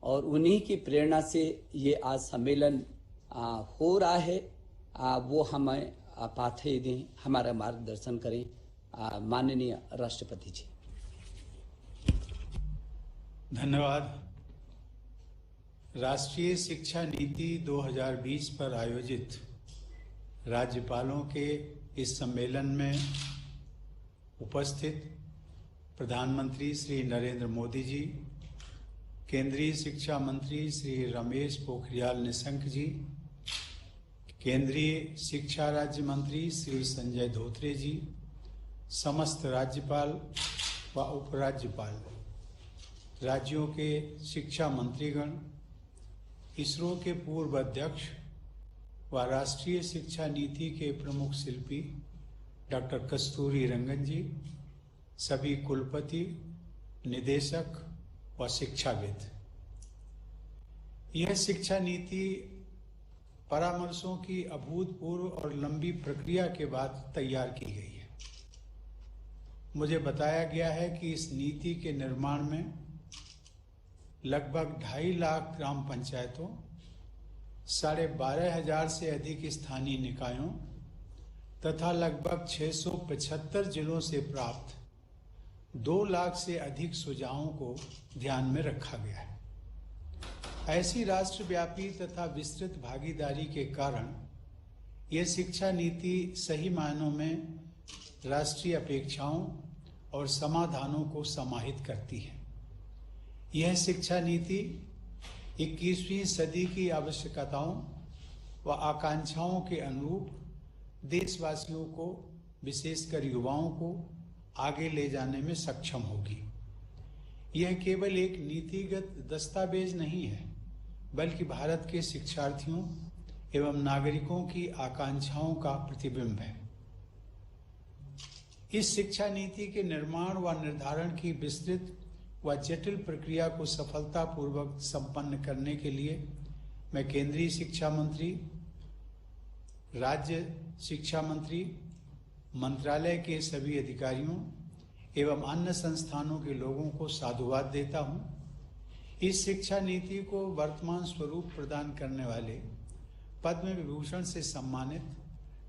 और उन्हीं की प्रेरणा से ये आज सम्मेलन हो रहा है, वो हमें पाथवे दें, हमारा मार्गदर्शन करें। माननीय राष्ट्रपति जी। धन्यवाद। राष्ट्रीय शिक्षा नीति 2020 पर आयोजित राज्यपालों के इस सम्मेलन में उपस्थित प्रधानमंत्री श्री नरेंद्र मोदी जी, केंद्रीय शिक्षा मंत्री श्री रमेश पोखरियाल निशंक जी, केंद्रीय शिक्षा राज्य मंत्री श्री संजय धोत्रे जी, समस्त राज्यपाल व उपराज्यपाल, राज्यों के शिक्षा मंत्रीगण, इसरो के पूर्व अध्यक्ष व राष्ट्रीय शिक्षा नीति के प्रमुख शिल्पी डॉक्टर कस्तूरी रंगन जी, सभी कुलपति, निदेशक व शिक्षाविद। यह शिक्षा नीति परामर्शों की अभूतपूर्व और लंबी प्रक्रिया के बाद तैयार की गई है। मुझे बताया गया है कि इस नीति के निर्माण में लगभग 2.5 लाख ग्राम पंचायतों, 12,500 से अधिक स्थानीय निकायों तथा लगभग 675 जिलों से प्राप्त 2 लाख से अधिक सुझावों को ध्यान में रखा गया है। ऐसी राष्ट्रव्यापी तथा विस्तृत भागीदारी के कारण यह शिक्षा नीति सही मायनों में राष्ट्रीय अपेक्षाओं और समाधानों को समाहित करती है। यह शिक्षा नीति 21वीं सदी की आवश्यकताओं व आकांक्षाओं के अनुरूप देशवासियों को, विशेषकर युवाओं को आगे ले जाने में सक्षम होगी। यह केवल एक नीतिगत दस्तावेज नहीं है, बल्कि भारत के शिक्षार्थियों एवं नागरिकों की आकांक्षाओं का प्रतिबिंब है। इस शिक्षा नीति के निर्माण व निर्धारण की विस्तृत व जटिल प्रक्रिया को सफलतापूर्वक संपन्न करने के लिए मैं केंद्रीय शिक्षा मंत्री, राज्य शिक्षा मंत्री, मंत्रालय के सभी अधिकारियों एवं अन्य संस्थानों के लोगों को साधुवाद देता हूं। इस शिक्षा नीति को वर्तमान स्वरूप प्रदान करने वाले पद्म विभूषण से सम्मानित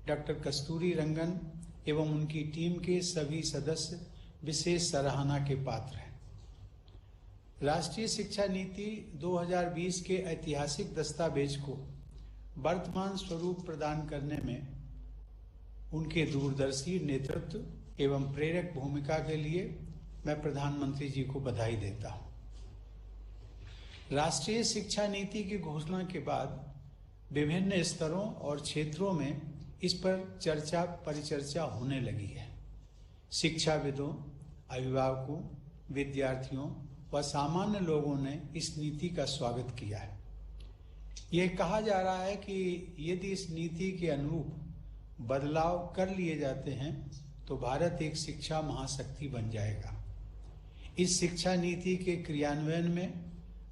डॉक्टर कस्तूरी रंगन एवं उनकी टीम के सभी सदस्य विशेष सराहना के पात्र हैं। राष्ट्रीय शिक्षा नीति 2020 के ऐतिहासिक दस्तावेज को वर्तमान स्वरूप प्रदान करने में उनके दूरदर्शी नेतृत्व एवं प्रेरक भूमिका के लिए मैं प्रधानमंत्री जी को बधाई देता हूं। राष्ट्रीय शिक्षा नीति की घोषणा के बाद विभिन्न स्तरों और क्षेत्रों में इस पर चर्चा परिचर्चा होने लगी है। शिक्षाविदों, अभिभावकों, विद्यार्थियों व सामान्य लोगों ने इस नीति का स्वागत किया है। यह कहा जा रहा है कि यदि इस नीति के अनुरूप बदलाव कर लिए जाते हैं तो भारत एक शिक्षा महाशक्ति बन जाएगा। इस शिक्षा नीति के क्रियान्वयन में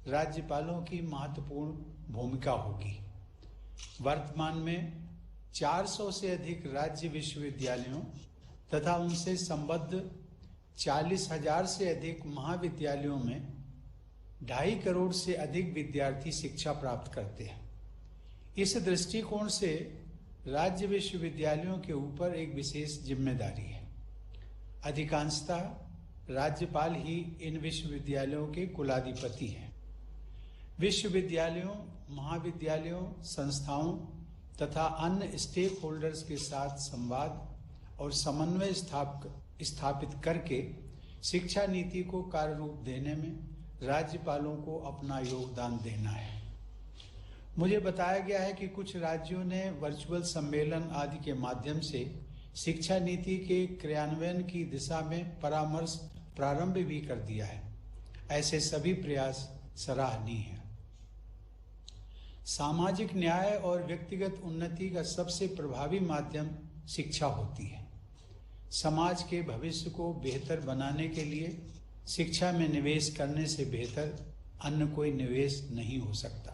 राज्यपालों की महत्वपूर्ण भूमिका होगी। वर्तमान में 400 से अधिक राज्य विश्वविद्यालयों तथा उनसे संबद्ध 40,000 से अधिक महाविद्यालयों में 2.5 करोड़ से अधिक विद्यार्थी शिक्षा प्राप्त करते हैं। इस दृष्टिकोण से राज्य विश्वविद्यालयों के ऊपर एक विशेष जिम्मेदारी है। अधिकांशतः राज्यपाल ही इन विश्वविद्यालयों के कुलाधिपति हैं। विश्वविद्यालयों, महाविद्यालयों, संस्थाओं तथा अन्य स्टेक होल्डर्स के साथ संवाद और समन्वय स्थापित करके शिक्षा नीति को कार्य रूप देने में राज्यपालों को अपना योगदान देना है। मुझे बताया गया है कि कुछ राज्यों ने वर्चुअल सम्मेलन आदि के माध्यम से शिक्षा नीति के क्रियान्वयन की दिशा में परामर्श प्रारंभ भी कर दिया है। ऐसे सभी प्रयास सराहनीय हैं। सामाजिक न्याय और व्यक्तिगत उन्नति का सबसे प्रभावी माध्यम शिक्षा होती है। समाज के भविष्य को बेहतर बनाने के लिए शिक्षा में निवेश करने से बेहतर अन्य कोई निवेश नहीं हो सकता।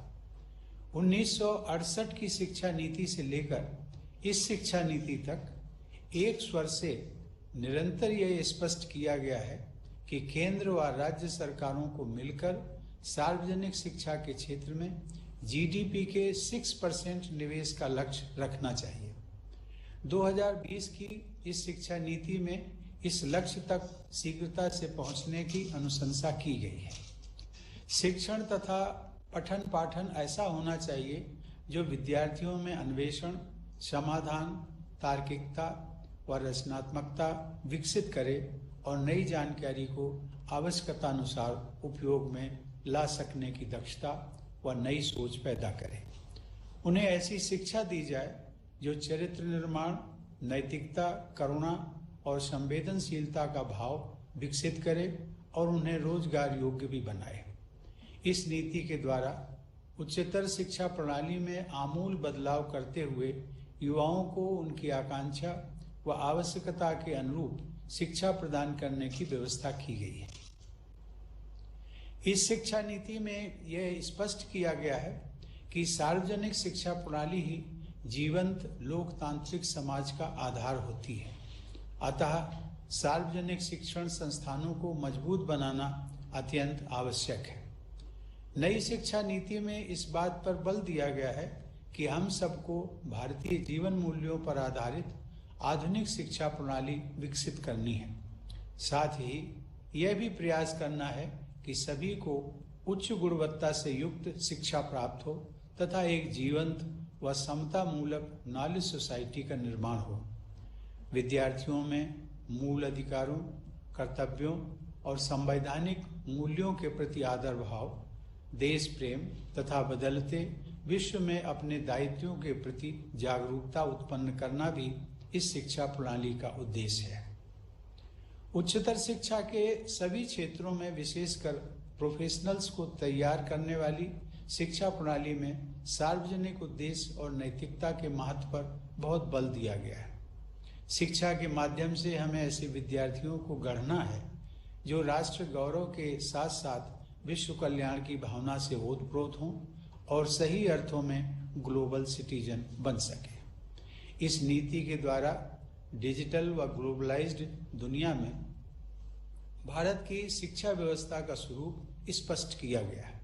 1968 की शिक्षा नीति से लेकर इस शिक्षा नीति तक एक स्वर से निरंतर यह स्पष्ट किया गया है कि केंद्र व राज्य सरकारों को मिलकर सार्वजनिक शिक्षा के क्षेत्र में जीडीपी के 6% निवेश का लक्ष्य रखना चाहिए। 2020 की इस शिक्षा नीति में इस लक्ष्य तक शीघ्रता से पहुंचने की अनुशंसा की गई है। शिक्षण तथा पठन पाठन ऐसा होना चाहिए जो विद्यार्थियों में अन्वेषण, समाधान, तार्किकता व रचनात्मकता विकसित करे और नई जानकारी को आवश्यकतानुसार उपयोग में ला सकने की दक्षता व नई सोच पैदा करे। उन्हें ऐसी शिक्षा दी जाए जो चरित्र निर्माण, नैतिकता, करुणा और संवेदनशीलता का भाव विकसित करे और उन्हें रोजगार योग्य भी बनाए। इस नीति के द्वारा उच्चतर शिक्षा प्रणाली में आमूल बदलाव करते हुए युवाओं को उनकी आकांक्षा व आवश्यकता के अनुरूप शिक्षा प्रदान करने की व्यवस्था की गई है। इस शिक्षा नीति में यह स्पष्ट किया गया है कि सार्वजनिक शिक्षा प्रणाली ही जीवंत लोकतांत्रिक समाज का आधार होती है। अतः सार्वजनिक शिक्षण संस्थानों को मजबूत बनाना अत्यंत आवश्यक है। नई शिक्षा नीति में इस बात पर बल दिया गया है कि हम सबको भारतीय जीवन मूल्यों पर आधारित आधुनिक शिक्षा प्रणाली विकसित करनी है। साथ ही यह भी प्रयास करना है कि सभी को उच्च गुणवत्ता से युक्त शिक्षा प्राप्त हो तथा एक जीवंत व समता मूलक नॉलेज सोसाइटी का निर्माण हो। विद्यार्थियों में मूल अधिकारों, कर्तव्यों और संवैधानिक मूल्यों के प्रति आदर भाव, देश प्रेम तथा बदलते विश्व में अपने दायित्वों के प्रति जागरूकता उत्पन्न करना भी इस शिक्षा प्रणाली का उद्देश्य है। उच्चतर शिक्षा के सभी क्षेत्रों में विशेषकर प्रोफेशनल्स को तैयार करने वाली शिक्षा प्रणाली में सार्वजनिक उद्देश्य और नैतिकता के महत्व पर बहुत बल दिया गया है। शिक्षा के माध्यम से हमें ऐसे विद्यार्थियों को गढ़ना है जो राष्ट्र गौरव के साथ साथ विश्व कल्याण की भावना से ओतप्रोत हों और सही अर्थों में ग्लोबल सिटीजन बन सके। इस नीति के द्वारा डिजिटल व ग्लोबलाइज्ड दुनिया में भारत की शिक्षा व्यवस्था का स्वरूप स्पष्ट किया गया है।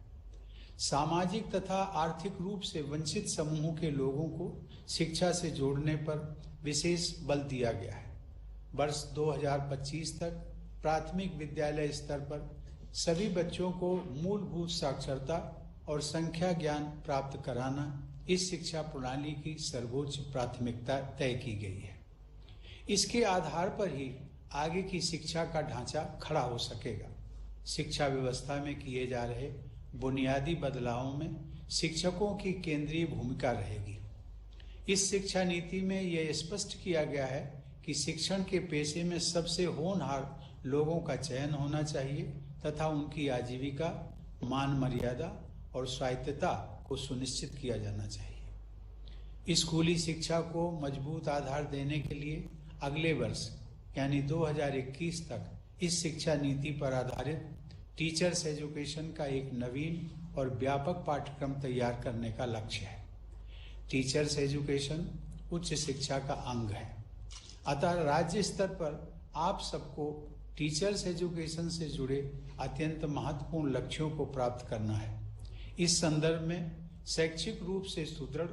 सामाजिक तथा आर्थिक रूप से वंचित समूहों के लोगों को शिक्षा से जोड़ने पर विशेष बल दिया गया है। वर्ष 2025 तक प्राथमिक विद्यालय स्तर पर सभी बच्चों को मूलभूत साक्षरता और संख्या ज्ञान प्राप्त कराना इस शिक्षा प्रणाली की सर्वोच्च प्राथमिकता तय की गई है। इसके आधार पर ही आगे की शिक्षा का ढांचा खड़ा हो सकेगा। शिक्षा व्यवस्था में किए जा रहे बुनियादी बदलावों में शिक्षकों की केंद्रीय भूमिका रहेगी। इस शिक्षा नीति में यह स्पष्ट किया गया है कि शिक्षण के पेशे में सबसे होनहार लोगों का चयन होना चाहिए तथा उनकी आजीविका, मान मर्यादा और स्वायत्तता को सुनिश्चित किया जाना चाहिए। स्कूली शिक्षा को मजबूत आधार देने के लिए अगले वर्ष यानी 2021 तक इस शिक्षा नीति पर आधारित टीचर्स एजुकेशन का एक नवीन और व्यापक पाठ्यक्रम तैयार करने का लक्ष्य है। टीचर्स एजुकेशन उच्च शिक्षा का अंग है, अतः राज्य स्तर पर आप सबको टीचर्स एजुकेशन से जुड़े अत्यंत महत्वपूर्ण लक्ष्यों को प्राप्त करना है। इस संदर्भ में शैक्षिक रूप से सुदृढ़,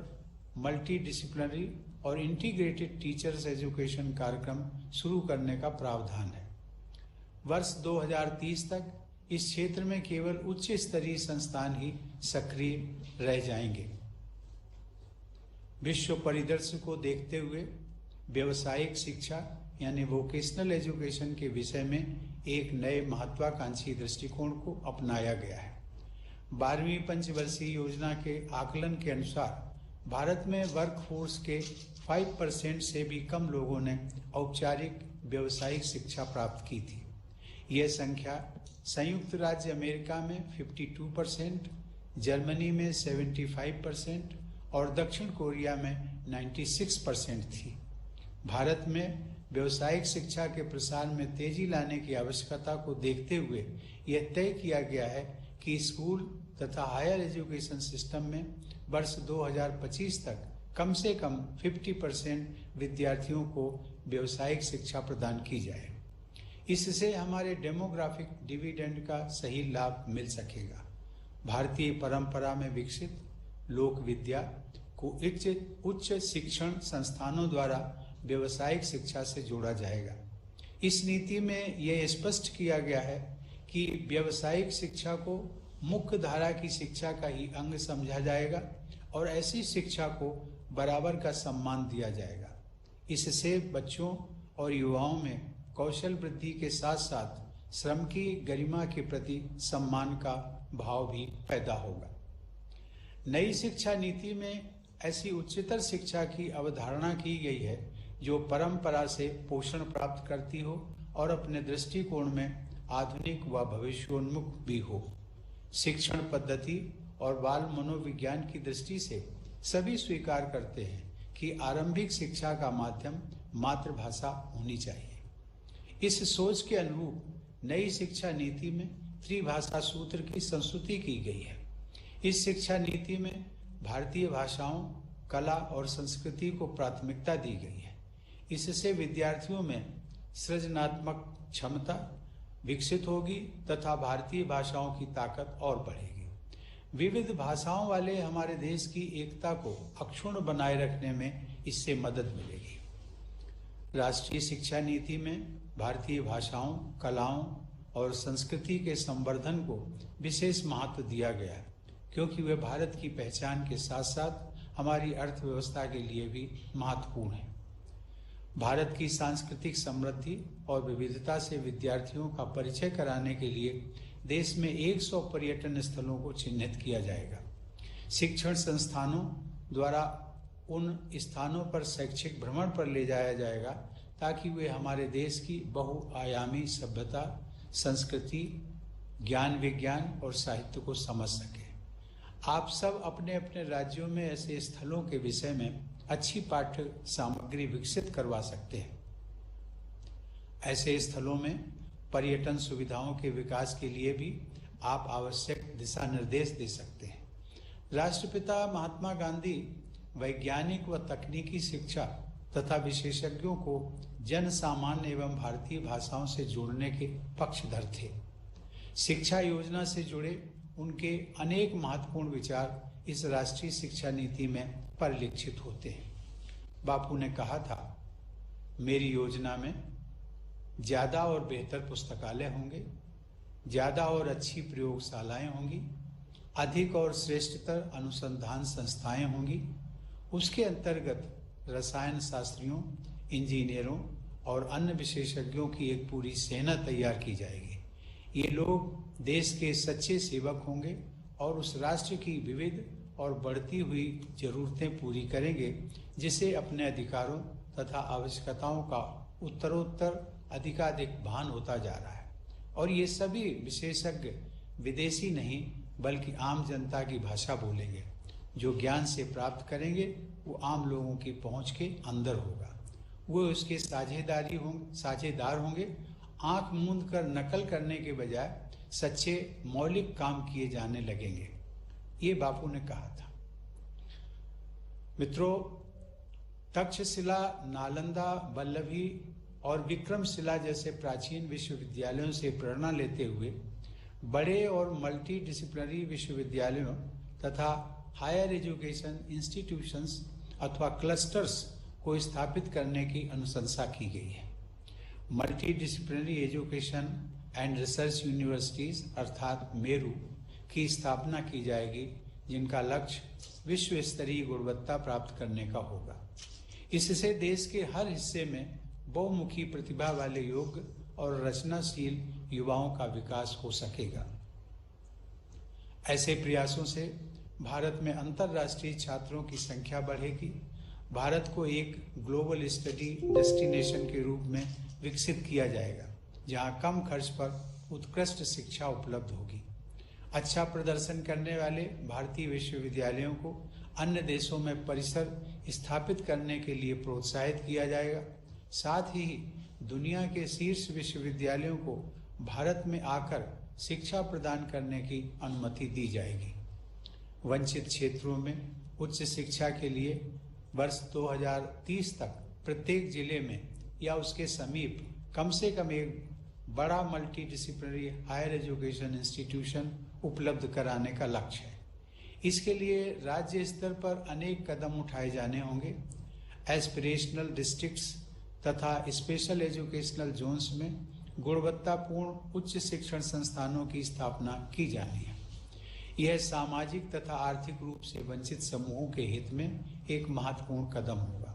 मल्टी डिसिप्लिनरी और इंटीग्रेटेड टीचर्स एजुकेशन कार्यक्रम शुरू करने का प्रावधान है। वर्ष 2030 तक इस क्षेत्र में केवल उच्च स्तरीय संस्थान ही सक्रिय रह जाएंगे। विश्व परिदृश्य को देखते हुए व्यावसायिक शिक्षा यानी वोकेशनल एजुकेशन के विषय में एक नए महत्वाकांक्षी दृष्टिकोण को अपनाया गया है। 12वीं पंचवर्षीय योजना के आकलन के अनुसार भारत में वर्कफोर्स के 5% से भी कम लोगों ने औपचारिक व्यावसायिक शिक्षा प्राप्त की थी। यह संख्या संयुक्त राज्य अमेरिका में 52%, जर्मनी में 75% और दक्षिण कोरिया में 96% थी। भारत में व्यावसायिक शिक्षा के प्रसार में तेजी लाने की आवश्यकता को देखते हुए यह तय किया गया है कि स्कूल तथा हायर एजुकेशन सिस्टम में वर्ष 2025 तक कम से कम 50% विद्यार्थियों को व्यावसायिक शिक्षा प्रदान की जाए। इससे हमारे डेमोग्राफिक डिविडेंड का सही लाभ मिल सकेगा। भारतीय परंपरा में विकसित लोक विद्या को उच्च शिक्षण संस्थानों द्वारा व्यावसायिक शिक्षा से जोड़ा जाएगा। इस नीति में यह स्पष्ट किया गया है कि व्यावसायिक शिक्षा को मुख्य धारा की शिक्षा का ही अंग समझा जाएगा और ऐसी शिक्षा को बराबर का सम्मान दिया जाएगा। इससे बच्चों और युवाओं में कौशल वृद्धि के साथ साथ श्रम की गरिमा के प्रति सम्मान का भाव भी पैदा होगा। नई शिक्षा नीति में ऐसी उच्चतर शिक्षा की अवधारणा की गई है जो परंपरा से पोषण प्राप्त करती हो और अपने दृष्टिकोण में आधुनिक व भविष्योन्मुख भी हो। शिक्षण पद्धति और बाल मनोविज्ञान की दृष्टि से सभी स्वीकार करते हैं कि आरंभिक शिक्षा का माध्यम मातृभाषा होनी चाहिए। इस सोच के अनुरूप नई शिक्षा नीति में त्रिभाषा सूत्र की संस्तुति की गई है। इस शिक्षा नीति में भारतीय भाषाओं, कला और संस्कृति को प्राथमिकता दी गई है। इससे विद्यार्थियों में सृजनात्मक क्षमता विकसित होगी तथा भारतीय भाषाओं की ताकत और बढ़ेगी। विविध भाषाओं वाले हमारे देश की एकता को अक्षुण्ण बनाए रखने में इससे मदद मिलेगी। राष्ट्रीय शिक्षा नीति में भारतीय भाषाओं, कलाओं और संस्कृति के संवर्धन को विशेष महत्व दिया गया है, क्योंकि वे भारत की पहचान के साथ साथ हमारी अर्थव्यवस्था के लिए भी महत्वपूर्ण है। भारत की सांस्कृतिक समृद्धि और विविधता से विद्यार्थियों का परिचय कराने के लिए देश में 100 पर्यटन स्थलों को चिन्हित किया जाएगा। शिक्षण संस्थानों द्वारा उन स्थानों पर शैक्षिक भ्रमण पर ले जाया जाएगा ताकि वे हमारे देश की बहुआयामी सभ्यता, संस्कृति, ज्ञान, विज्ञान और साहित्य को समझ सकें। आप सब अपने अपने राज्यों में ऐसे स्थलों के विषय में अच्छी पाठ्य सामग्री विकसित करवा सकते हैं। ऐसे स्थलों में पर्यटन सुविधाओं के विकास के लिए भी आप आवश्यक दिशा निर्देश दे सकते हैं। राष्ट्रपिता महात्मा गांधी वैज्ञानिक व तकनीकी शिक्षा तथा विशेषज्ञों को जन सामान्य एवं भारतीय भाषाओं से जोड़ने के पक्षधर थे। शिक्षा योजना से जुड़े उनके अनेक महत्वपूर्ण विचार इस राष्ट्रीय शिक्षा नीति में परिलक्षित होते हैं। बापू ने कहा था, मेरी योजना में ज्यादा और बेहतर पुस्तकालय होंगे, ज्यादा और अच्छी प्रयोगशालाएं होंगी, अधिक और श्रेष्ठतर अनुसंधान संस्थाएं होंगी। उसके अंतर्गत रसायन शास्त्रियों, इंजीनियरों और अन्य विशेषज्ञों की एक पूरी सेना तैयार की जाएगी। ये लोग देश के सच्चे सेवक होंगे और उस राष्ट्र की विविध और बढ़ती हुई जरूरतें पूरी करेंगे, जिसे अपने अधिकारों तथा आवश्यकताओं का उत्तरोत्तर अधिकाधिक भान होता जा रहा है। और ये सभी विशेषज्ञ विदेशी नहीं बल्कि आम जनता की भाषा बोलेंगे। जो ज्ञान से प्राप्त करेंगे वो आम लोगों की पहुंच के अंदर होगा, वो उसके साझेदार होंगे। आंख मूंद कर नकल करने के बजाय सच्चे मौलिक काम किए जाने लगेंगे, ये बापू ने कहा था। मित्रों, तक्षशिला, नालंदा, वल्लभी और विक्रमशिला जैसे प्राचीन विश्वविद्यालयों से प्रेरणा लेते हुए बड़े और मल्टी डिसिप्लिनरी विश्वविद्यालयों तथा हायर एजुकेशन इंस्टीट्यूशंस अथवा क्लस्टर्स को स्थापित करने की अनुशंसा की गई है। Multi disciplinary education and research universities अर्थात मेरू की स्थापना की जाएगी, जिनका लक्ष्य विश्व स्तरीय गुणवत्ता प्राप्त करने का होगा। इससे देश के हर हिस्से में बहुमुखी प्रतिभा वाले योग्य और रचनाशील युवाओं का विकास हो सकेगा। ऐसे प्रयासों से भारत में अंतर्राष्ट्रीय छात्रों की संख्या बढ़ेगी। भारत को एक ग्लोबल स्टडी डेस्टिनेशन के रूप में विकसित किया जाएगा, जहां कम खर्च पर उत्कृष्ट शिक्षा उपलब्ध होगी। अच्छा प्रदर्शन करने वाले भारतीय विश्वविद्यालयों को अन्य देशों में परिसर स्थापित करने के लिए प्रोत्साहित किया जाएगा। साथ ही दुनिया के शीर्ष विश्वविद्यालयों को भारत में आकर शिक्षा प्रदान करने की अनुमति दी जाएगी। वंचित क्षेत्रों में उच्च शिक्षा के लिए वर्ष 2030 तक प्रत्येक जिले में या उसके समीप कम से कम एक बड़ा multidisciplinary higher education institution उपलब्ध कराने का लक्ष्य है। इसके लिए राज्य स्तर पर अनेक कदम उठाए जाने होंगे। एस्पिरेशनल डिस्ट्रिक्ट्स तथा स्पेशल एजुकेशनल जोन्स में गुणवत्तापूर्ण उच्च शिक्षण संस्थानों की स्थापना की जानी है। यह सामाजिक तथा आर्थिक रूप से वंचित समूहों के हित में एक महत्वपूर्ण कदम होगा।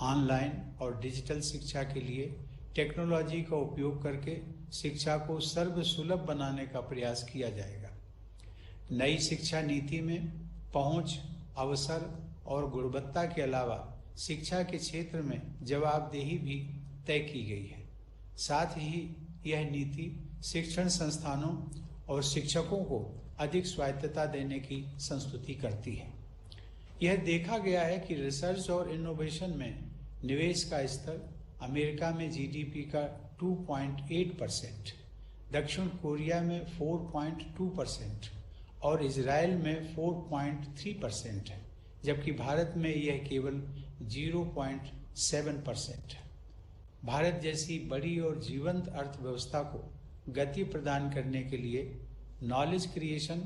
ऑनलाइन और डिजिटल शिक्षा के लिए टेक्नोलॉजी का उपयोग करके शिक्षा को सर्वसुलभ बनाने का प्रयास किया जाएगा। नई शिक्षा नीति में पहुंच, अवसर और गुणवत्ता के अलावा शिक्षा के क्षेत्र में जवाबदेही भी तय की गई है। साथ ही यह नीति शिक्षण संस्थानों और शिक्षकों को अधिक स्वायत्तता देने की संस्तुति करती है। यह देखा गया है कि रिसर्च और इनोवेशन में निवेश का स्तर अमेरिका में जीडीपी का 2.8%, दक्षिण कोरिया में 4.2% और इजराइल में 4.3% है, जबकि भारत में यह केवल 0.7% है। भारत जैसी बड़ी और जीवंत अर्थव्यवस्था को गति प्रदान करने के लिए नॉलेज क्रिएशन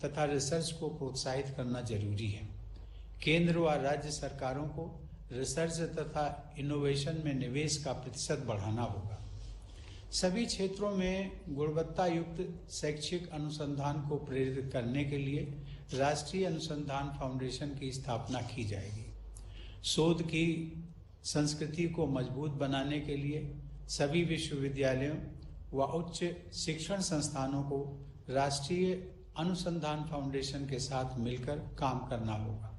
तथा रिसर्च को प्रोत्साहित करना जरूरी है। केंद्र व राज्य सरकारों को रिसर्च तथा इनोवेशन में निवेश का प्रतिशत बढ़ाना होगा। सभी क्षेत्रों में गुणवत्ता युक्त शैक्षिक अनुसंधान को प्रेरित करने के लिए राष्ट्रीय अनुसंधान फाउंडेशन की स्थापना की जाएगी। शोध की संस्कृति को मजबूत बनाने के लिए सभी विश्वविद्यालयों व उच्च शिक्षण संस्थानों को राष्ट्रीय अनुसंधान फाउंडेशन के साथ मिलकर काम करना होगा।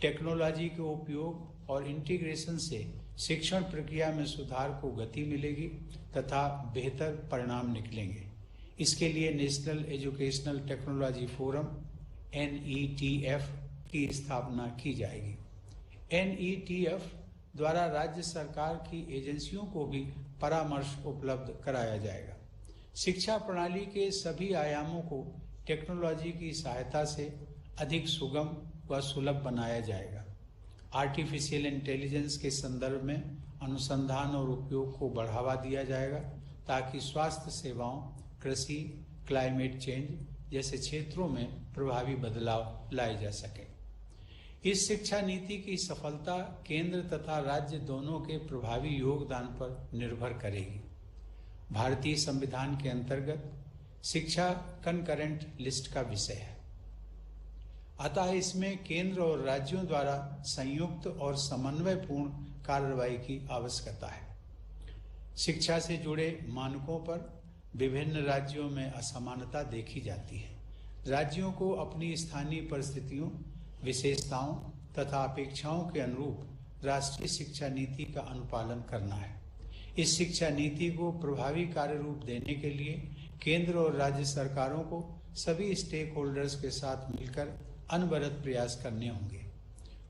टेक्नोलॉजी के उपयोग और इंटीग्रेशन से शिक्षण प्रक्रिया में सुधार को गति मिलेगी तथा बेहतर परिणाम निकलेंगे। इसके लिए national educational technology forum NETF की स्थापना की जाएगी। NETF द्वारा राज्य सरकार की एजेंसियों को भी परामर्श उपलब्ध कराया जाएगा। शिक्षा प्रणाली के सभी आयामों को टेक्नोलॉजी की सहायता से अधिक सुगम व सुलभ बनाया जाएगा। आर्टिफिशियल इंटेलिजेंस के संदर्भ में अनुसंधान और उपयोग को बढ़ावा दिया जाएगा ताकि स्वास्थ्य सेवाओं, कृषि, क्लाइमेट चेंज जैसे क्षेत्रों में प्रभावी बदलाव लाए जा सके। इस शिक्षा नीति की सफलता केंद्र तथा राज्य दोनों के प्रभावी योगदान पर निर्भर करेगी। भारतीय संविधान के अंतर्गत शिक्षा कंकरेंट लिस्ट का विषय है, अतः इसमें केंद्र और राज्यों द्वारा संयुक्त और समन्वयपूर्ण कार्रवाई की आवश्यकता है। शिक्षा से जुड़े मानकों पर विभिन्न राज्यों में असमानता देखी जाती है। राज्यों को अपनी स्थानीय परिस्थितियों, विशेषताओं तथा अपेक्षाओं के अनुरूप राष्ट्रीय शिक्षा नीति का अनुपालन करना है। इस शिक्षा नीति को प्रभावी कार्य रूप देने के लिए केंद्र और राज्य सरकारों को सभी स्टेक होल्डर्स के साथ मिलकर अनवरत प्रयास करने होंगे।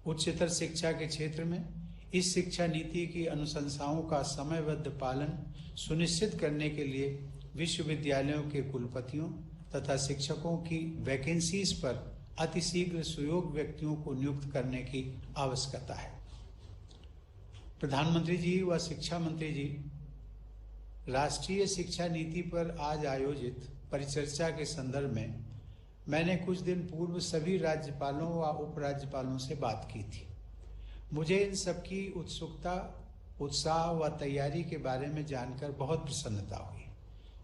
उच्चतर शिक्षा के क्षेत्र में इस शिक्षा नीति की अनुशंसाओं का समयबद्ध पालन सुनिश्चित करने के लिए विश्वविद्यालयों के कुलपतियों तथा शिक्षकों की वैकेंसीज पर अतिशीघ्र सुयोग्य व्यक्तियों को नियुक्त करने की आवश्यकता है। प्रधानमंत्री जी व शिक्षा मंत्री जी, राष्ट्रीय शिक्षा नीति पर आज आयोजित परिचर्चा के संदर्भ में मैंने कुछ दिन पूर्व सभी राज्यपालों व उपराज्यपालों से बात की थी। मुझे इन सबकी उत्सुकता, उत्साह व तैयारी के बारे में जानकर बहुत प्रसन्नता हुई।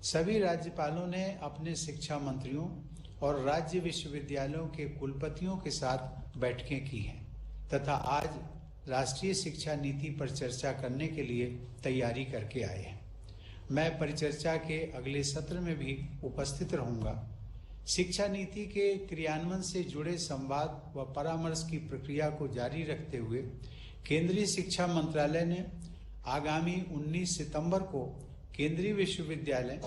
सभी राज्यपालों ने अपने शिक्षा मंत्रियों और राज्य विश्वविद्यालयों के कुलपतियों के साथ बैठकें की हैं तथा आज राष्ट्रीय शिक्षा नीति पर चर्चा करने के लिए तैयारी करके आए हैं। मैं परिचर्चा के अगले सत्र में भी उपस्थित रहूंगा। शिक्षा नीति के क्रियान्वयन से जुड़े संवाद व परामर्श की प्रक्रिया को जारी रखते हुए केंद्रीय शिक्षा मंत्रालय ने आगामी 19 सितंबर को केंद्रीय विश्वविद्यालय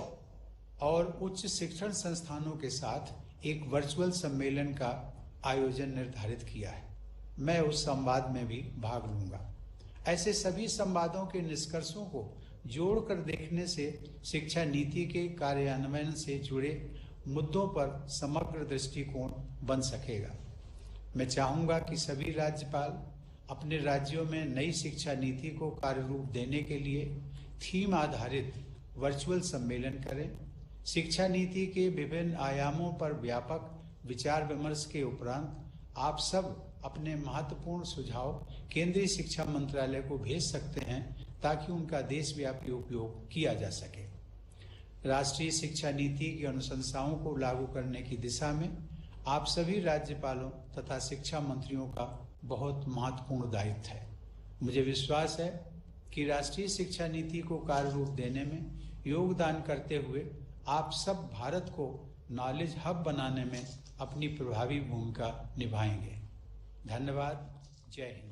और उच्च शिक्षण संस्थानों के साथ एक वर्चुअल सम्मेलन का आयोजन निर्धारित किया है। मैं उस संवाद में भी भाग लूंगा। ऐसे सभी संवादों के निष्कर्षों को जोड़कर देखने से शिक्षा नीति के कार्यान्वयन से जुड़े मुद्दों पर समग्र दृष्टिकोण बन सकेगा। मैं चाहूंगा कि सभी राज्यपाल अपने राज्यों में नई शिक्षा नीति को कार्य रूप देने के लिए थीम आधारित वर्चुअल सम्मेलन करें। शिक्षा नीति के विभिन्न आयामों पर व्यापक विचार विमर्श के उपरांत आप सब अपने महत्वपूर्ण सुझाव केंद्रीय शिक्षा मंत्रालय को भेज सकते हैं ताकि उनका देशव्यापी उपयोग किया जा सके। राष्ट्रीय शिक्षा नीति की अनुशंसाओं को लागू करने की दिशा में आप सभी राज्यपालों तथा शिक्षा मंत्रियों का बहुत महत्वपूर्ण दायित्व है। मुझे विश्वास है कि राष्ट्रीय शिक्षा नीति को कार्य रूप देने में योगदान करते हुए आप सब भारत को नॉलेज हब बनाने में अपनी प्रभावी भूमिका निभाएंगे। धन्यवाद। जय हिंद।